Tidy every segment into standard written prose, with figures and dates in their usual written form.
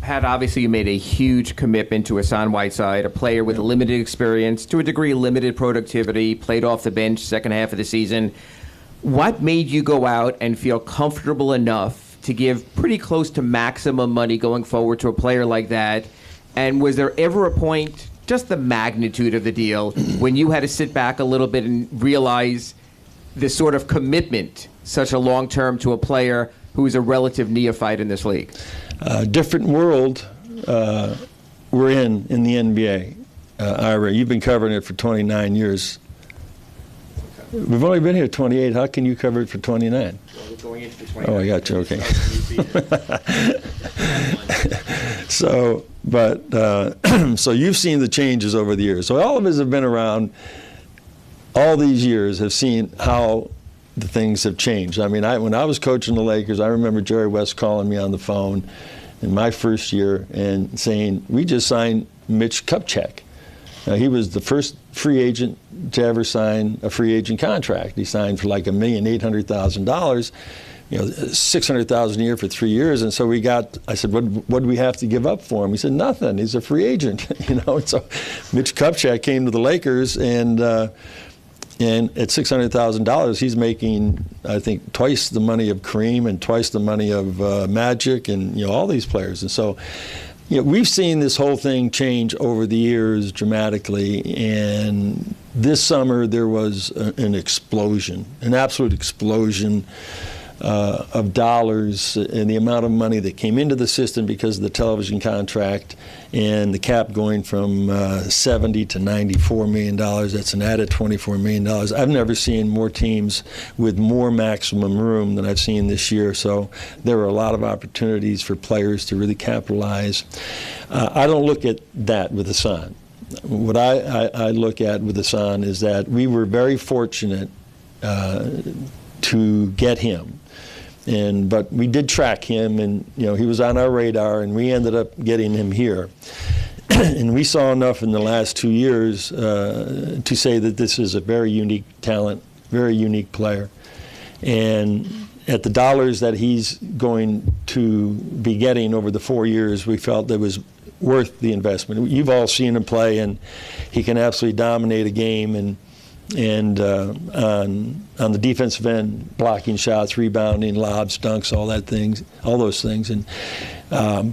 Pat, obviously you made a huge commitment to Hassan Whiteside, a player with limited experience, to a degree limited productivity, played off the bench second half of the season. What made you go out and feel comfortable enough to give pretty close to maximum money going forward to a player like that? And was there ever a point, just the magnitude of the deal, when you had to sit back a little bit and realize the sort of commitment, such a long term, to a player who is a relative neophyte in this league? Different world we're in the NBA. Ira, you've been covering it for 29 years. We've only been here 28. How can you cover it for 29? Well, we're going into the 29. Oh, I got you. Okay. So you've seen the changes over the years. So all of us have been around all these years, have seen how the things have changed. I mean, when I was coaching the Lakers, I remember Jerry West calling me on the phone in my first year and saying, we just signed Mitch Kupchak. He was the first free agent to ever sign a free agent contract. He signed for like $1,800,000, $600,000 a year for 3 years. And so I said, what do we have to give up for him? He said, nothing. He's a free agent. And so Mitch Kupchak came to the Lakers, and at $600,000, he's making, I think, twice the money of Kareem and twice the money of Magic and all these players. And so we've seen this whole thing change over the years dramatically. And this summer there was an explosion, an absolute explosion of dollars and the amount of money that came into the system because of the television contract and the cap going from $70 to $94 million. That's an added $24 million. I've never seen more teams with more maximum room than I've seen this year. So there are a lot of opportunities for players to really capitalize. I don't look at that with Hassan. What I look at with Hassan is that we were very fortunate to get him. But we did track him, and he was on our radar, and we ended up getting him here. And we saw enough in the last 2 years to say that this is a very unique talent, very unique player. And at the dollars that he's going to be getting over the 4 years, we felt that was worth the investment. You've all seen him play, and he can absolutely dominate a game, and on the defensive end, blocking shots, rebounding, lobs, dunks, all those things. And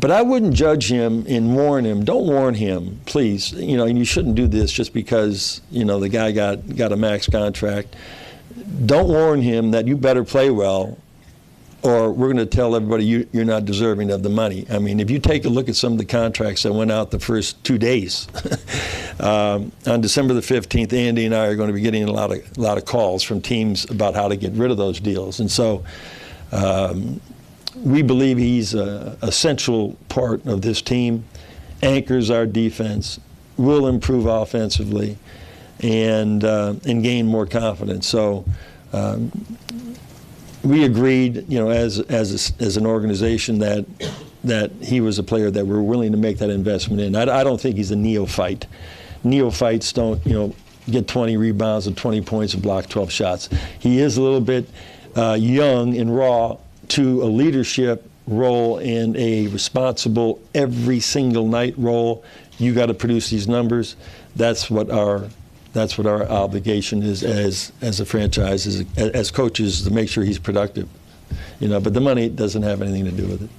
but I wouldn't judge him and warn him. Don't warn him, please. And you shouldn't do this just because the guy got a max contract. Don't warn him that you better play well, or we're going to tell everybody you're not deserving of the money. I mean, if you take a look at some of the contracts that went out the first 2 days, on December the 15th, Andy and I are going to be getting a lot of calls from teams about how to get rid of those deals. And so we believe he's an essential part of this team, anchors our defense, will improve offensively, and gain more confidence. So we agreed, as an organization that he was a player that we're willing to make that investment in. I don't think he's a neophyte. Neophytes don't, get 20 rebounds and 20 points and block 12 shots. He is a little bit young and raw to a leadership role and a responsible every single night role. You got to produce these numbers. That's what our obligation is as a franchise, as coaches, to make sure he's productive. But the money doesn't have anything to do with it.